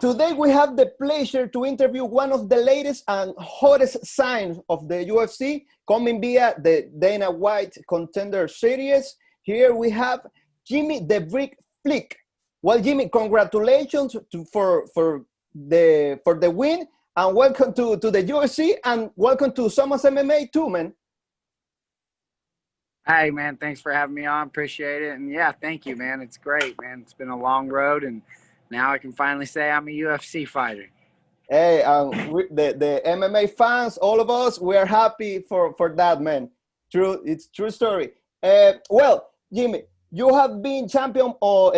Today we have the pleasure to interview one of the latest and hottest signs of the UFC, coming via the Dana White Contender Series. Here we have Jimmy the Brick Flick. Well, Jimmy, congratulations for the win, and welcome to the UFC, and welcome to Somos MMA too, man. Hey, man, thanks for having me on. Appreciate it. And yeah, thank you, man. It's great, man. It's been a long road, and now I can finally say I'm a UFC fighter. Hey, the MMA fans, all of us, we are happy for that, man. True, it's true story. Well, Jimmy, you have been champion or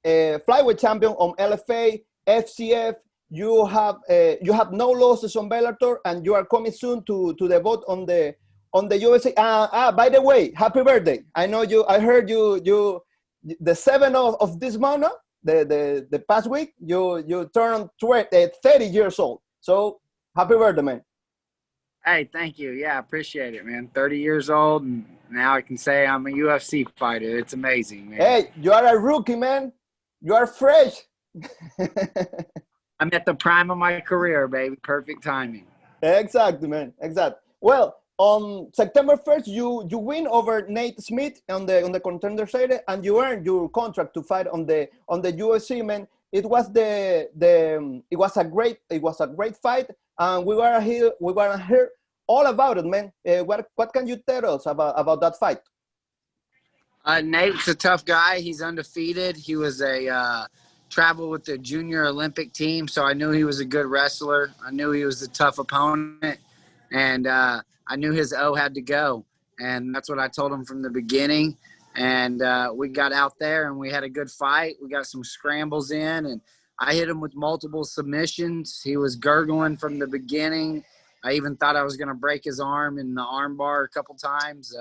flyweight champion on LFA, FCF. You have no losses on Bellator, and you are coming soon to debut on the UFC. By the way, happy birthday! I know you. I heard you the 7th of this month. No? The past week, you turned 30 years old. So happy birthday, man. Hey, thank you. Yeah, I appreciate it, man. 30 years old, and now I can say I'm a UFC fighter. It's amazing, man. Hey, you are a rookie, man. You are fresh. I'm at the prime of my career, baby. Perfect timing. Exactly, man. Exactly. Well, on September 1st, you win over Nate Smith on the Contender Series, and you earned your contract to fight on the UFC, man. It was a great fight, and we were here all about it, man. What can you tell us about that fight? Nate's a tough guy. He's undefeated. He was traveled with the junior Olympic team, so I knew he was a good wrestler. I knew he was a tough opponent, and I knew his O had to go, and that's what I told him from the beginning. And we got out there, and we had a good fight. We got some scrambles in, and I hit him with multiple submissions. He was gurgling from the beginning. I even thought I was going to break his arm in the arm bar a couple times.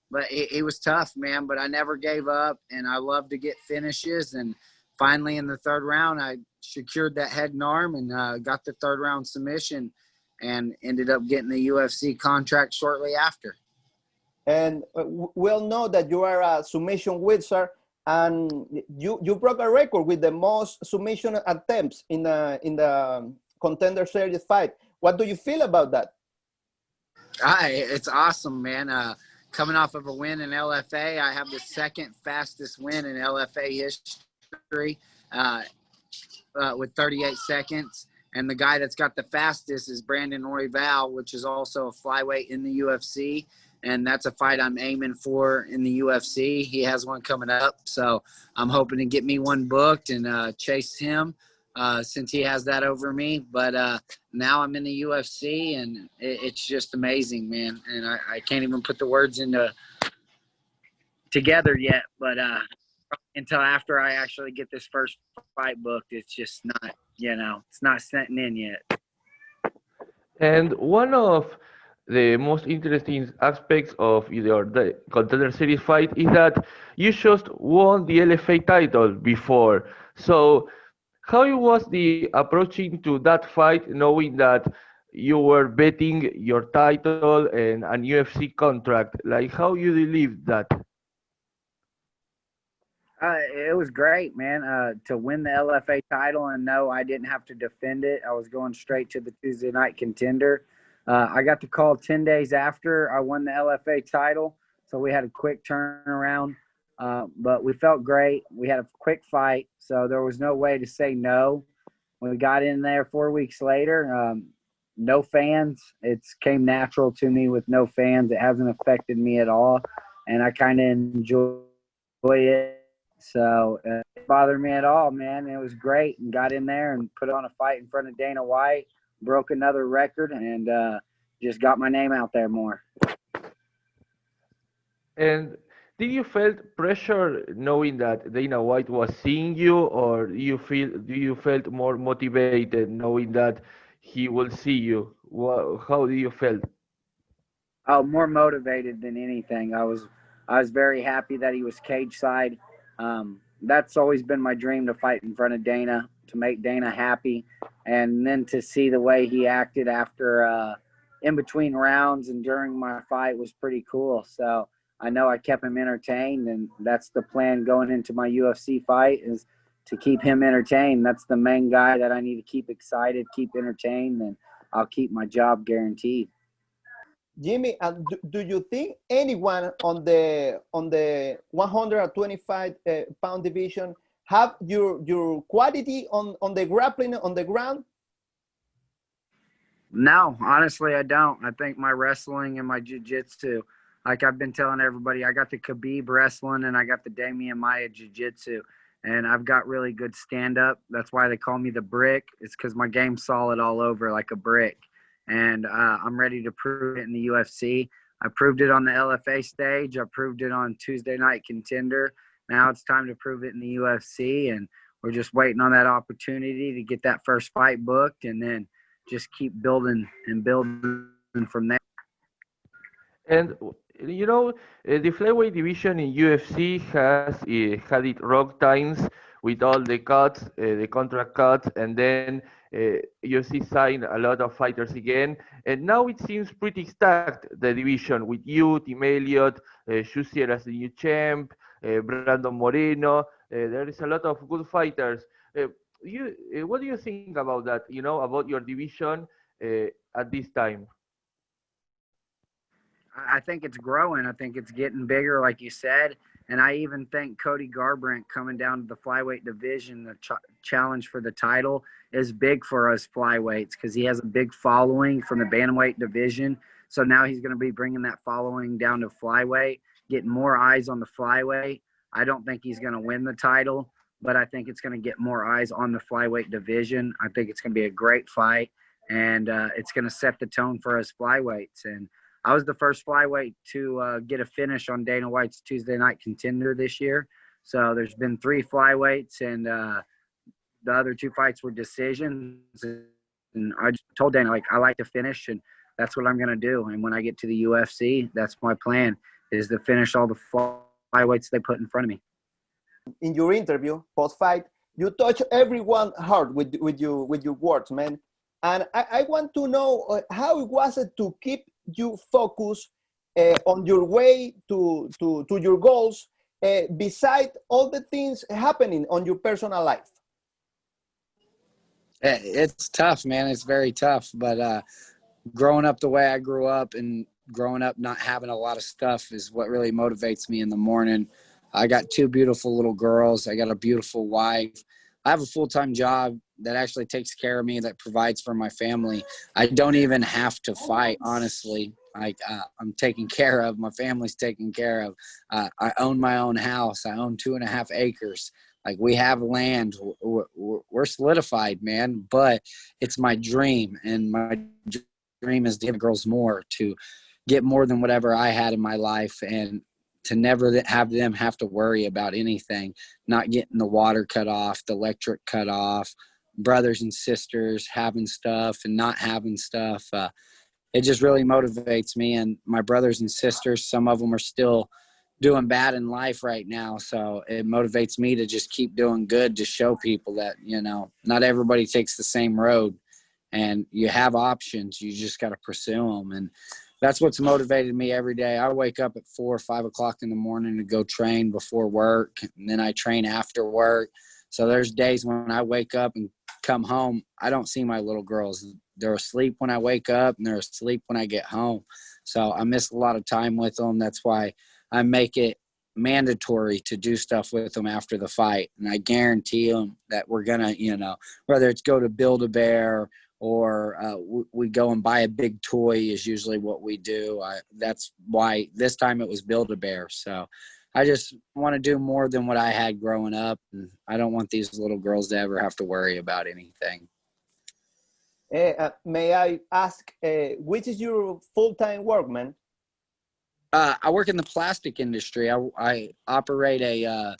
But he was tough, man, but I never gave up, and I love to get finishes. And finally, in the third round, I secured that head and arm and got the third round submission, and ended up getting the UFC contract shortly after. And we'll know that you are a submission wizard, and you broke a record with the most submission attempts in the Contender Series fight. What do you feel about that? It's awesome, man. Coming off of a win in LFA, I have the second fastest win in LFA history with 38 seconds. And the guy that's got the fastest is Brandon Royval, which is also a flyweight in the UFC. And that's a fight I'm aiming for in the UFC. He has one coming up. So I'm hoping to get me one booked and chase him since he has that over me. But now I'm in the UFC, and it's just amazing, man. And I can't even put the words together yet. But until after I actually get this first fight booked, it's just not, it's not setting in yet. And one of the most interesting aspects of the Contender Series fight is that you just won the LFA title before. So how was the approaching to that fight, knowing that you were betting your title and an UFC contract? Like, how you believe that? It was great, man, to win the LFA title and know I didn't have to defend it. I was going straight to the Tuesday night contender. I got the call 10 days after I won the LFA title, so we had a quick turnaround. But we felt great. We had a quick fight, so there was no way to say no. When we got in there 4 weeks later, no fans. It came natural to me with no fans. It hasn't affected me at all, and I kind of enjoy it. So it didn't bother me at all, man. It was great, and got in there and put on a fight in front of Dana White, broke another record, and just got my name out there more. And did you felt pressure knowing that Dana White was seeing you, or do you felt more motivated knowing that he will see you? How do you felt? Oh, more motivated than anything. I was very happy that he was cage side. That's always been my dream, to fight in front of Dana, to make Dana happy, and then to see the way he acted after in between rounds and during my fight was pretty cool. So I know I kept him entertained, and that's the plan going into my UFC fight, is to keep him entertained. That's the main guy that I need to keep excited, keep entertained, and I'll keep my job guaranteed. Jimmy, and do you think anyone on the 125 pound division have your quality on the grappling on the ground? No, honestly, I don't. I think my wrestling and my jiu-jitsu, like I've been telling everybody, I got the Khabib wrestling and I got the Damian Maia jiu-jitsu, and I've got really good stand-up. That's why they call me the brick. It's because my game's solid all over like a brick, and I'm ready to prove it in the UFC. I proved it on the LFA stage. I proved it on Tuesday Night Contender. Now it's time to prove it in the UFC, and we're just waiting on that opportunity to get that first fight booked, and then just keep building and building from there. And the flyweight division in UFC has had it rough times with all the cuts, the contract cuts, and then UFC signed a lot of fighters again. And now it seems pretty stacked, the division, with you, Tim Elliott, Schussier as the new champ, Brandon Moreno. There is a lot of good fighters. What do you think about that, about your division at this time? I think it's growing. I think it's getting bigger, like you said. And I even think Cody Garbrandt coming down to the flyweight division, the challenge for the title, is big for us flyweights because he has a big following from the bantamweight division. So now he's going to be bringing that following down to flyweight, getting more eyes on the flyweight. I don't think he's going to win the title, but I think it's going to get more eyes on the flyweight division. I think it's going to be a great fight, and it's going to set the tone for us flyweights. And I was the first flyweight to get a finish on Dana White's Tuesday Night Contender this year. So there's been 3 flyweights, and the other 2 fights were decisions. And I just told Dana, I like to finish, and that's what I'm going to do. And when I get to the UFC, that's my plan, is to finish all the flyweights they put in front of me. In your interview, post-fight, you touch everyone hard with your words, man. And I want to know how it was to keep you focus on your way to your goals, beside all the things happening on your personal life. It's tough, man. It's very tough. But growing up the way I grew up and growing up not having a lot of stuff is what really motivates me in the morning. I got 2 beautiful little girls. I got a beautiful wife. I have a full-time job that actually takes care of me, that provides for my family. I don't even have to fight, honestly. I'm taken care of. My family's taken care of. I own my own house. I own 2.5 acres. We have land. We're solidified, man. But it's my dream, and my dream is to give girls more, to get more than whatever I had in my life, and to never have them have to worry about anything, not getting the water cut off, the electric cut off, brothers and sisters having stuff and not having stuff. It just really motivates me. And my brothers and sisters, some of them are still doing bad in life right now. So it motivates me to just keep doing good, to show people that, not everybody takes the same road, and you have options. You just got to pursue them. And that's what's motivated me every day. I wake up at 4 or 5 o'clock in the morning to go train before work, and then I train after work. So there's days when I wake up and come home, I don't see my little girls. They're asleep when I wake up, and they're asleep when I get home. So I miss a lot of time with them. That's why I make it mandatory to do stuff with them after the fight. And I guarantee them that we're going to, whether it's go to Build-A-Bear or we go and buy a big toy is usually what we do. That's why this time it was Build-A-Bear. So I just want to do more than what I had growing up. And I don't want these little girls to ever have to worry about anything. May I ask, which is your full-time work, man? I work in the plastic industry. I operate a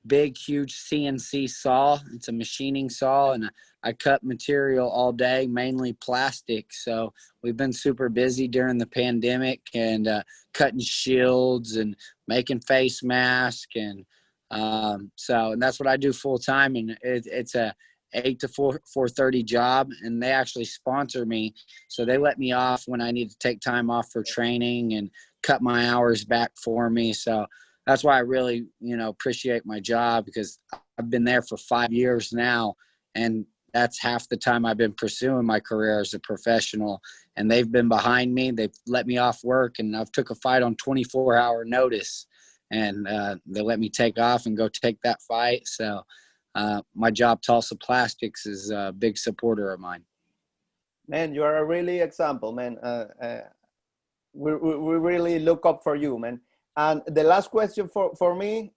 big, huge CNC saw. It's a machining saw, and I cut material all day, mainly plastic. So we've been super busy during the pandemic, and cutting shields and making face masks. And and that's what I do full time. And it's a 8 to 4:30 job, and they actually sponsor me. So they let me off when I need to take time off for training and cut my hours back for me. So that's why I really, appreciate my job, because I've been there for 5 years now, and that's half the time I've been pursuing my career as a professional. And they've been behind me. They've let me off work, and I've took a fight on 24-hour notice. And they let me take off and go take that fight. So my job, Tulsa Plastics, is a big supporter of mine. Man, you are a really example, man. We really look up for you, man. And the last question for me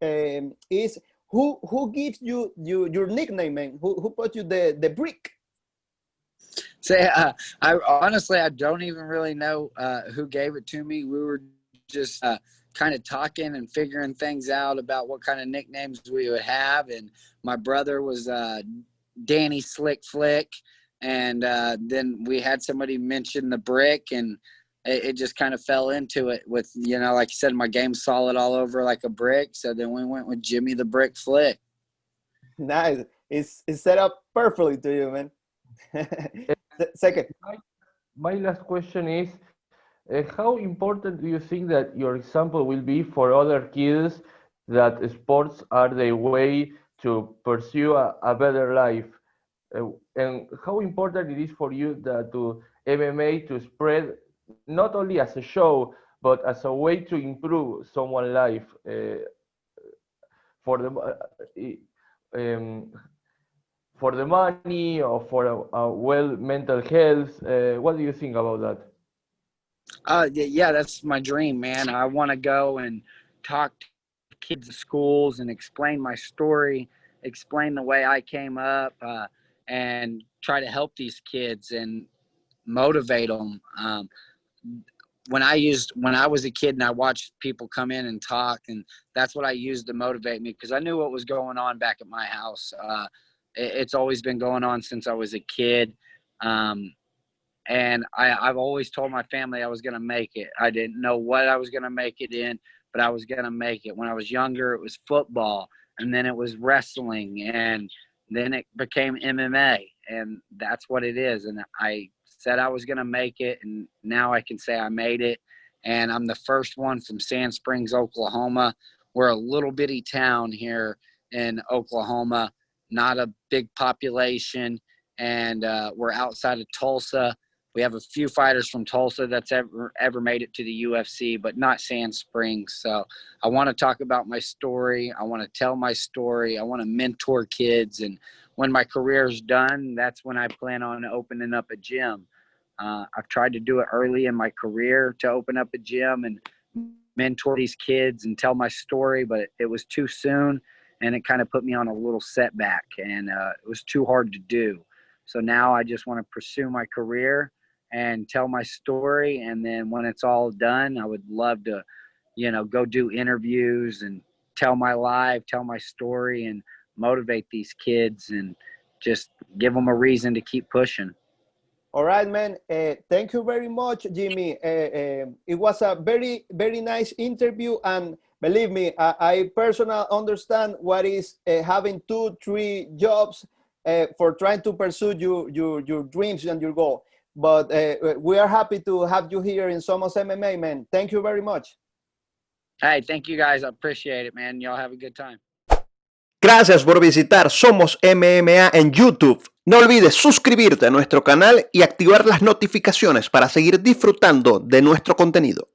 is, who gives you your nickname, man? Who put you the brick? Say, I honestly, I don't even really know who gave it to me. We were just kind of talking and figuring things out about what kind of nicknames we would have. And my brother was Danny Slick Flick. And then we had somebody mention the brick, and it just kind of fell into it with, you know, like you said, my game's solid all over like a brick. So then we went with Jimmy the Brick Flick. Nice. It's set up perfectly to you, man. Second. My last question is, how important do you think that your example will be for other kids that sports are the way to pursue a better life? And how important it is for you that to MMA to spread not only as a show, but as a way to improve someone's life for the money or for a well mental health. What do you think about that? Yeah, that's my dream, man. I want to go and talk to kids at schools and explain my story, explain the way I came up, and try to help these kids and motivate them. When I was a kid and I watched people come in and talk, and that's what I used to motivate me, because I knew what was going on back at my house. It's always been going on since I was a kid. And I've always told my family I was going to make it. I didn't know what I was going to make it in, but I was going to make it. When I was younger, it was football, and then it was wrestling, and then it became MMA, and that's what it is. And I said I was going to make it, and now I can say I made it. And I'm the first one from Sand Springs, Oklahoma. We're a little bitty town here in Oklahoma, not a big population, and we're outside of Tulsa. We have a few fighters from Tulsa that's ever made it to the UFC, but not Sand Springs. So I want to talk about my story. I want to tell my story. I want to mentor kids. And when my career is done, that's when I plan on opening up a gym. I've tried to do it early in my career to open up a gym and mentor these kids and tell my story, but it was too soon, and it kind of put me on a little setback, and it was too hard to do. So now I just want to pursue my career and tell my story. And then when it's all done, I would love to, you know, go do interviews and tell my life, tell my story, and motivate these kids and just give them a reason to keep pushing. All right, man. Thank you very much, Jimmy. It was a very, very nice interview. And believe me, I personally understand what is having 2-3 jobs for trying to pursue your dreams and your goal. But we are happy to have you here in Somos MMA, man. Thank you very much. Hey, thank you guys. I appreciate it, man. Y'all have a good time. Gracias por visitar Somos MMA en YouTube. No olvides suscribirte a nuestro canal y activar las notificaciones para seguir disfrutando de nuestro contenido.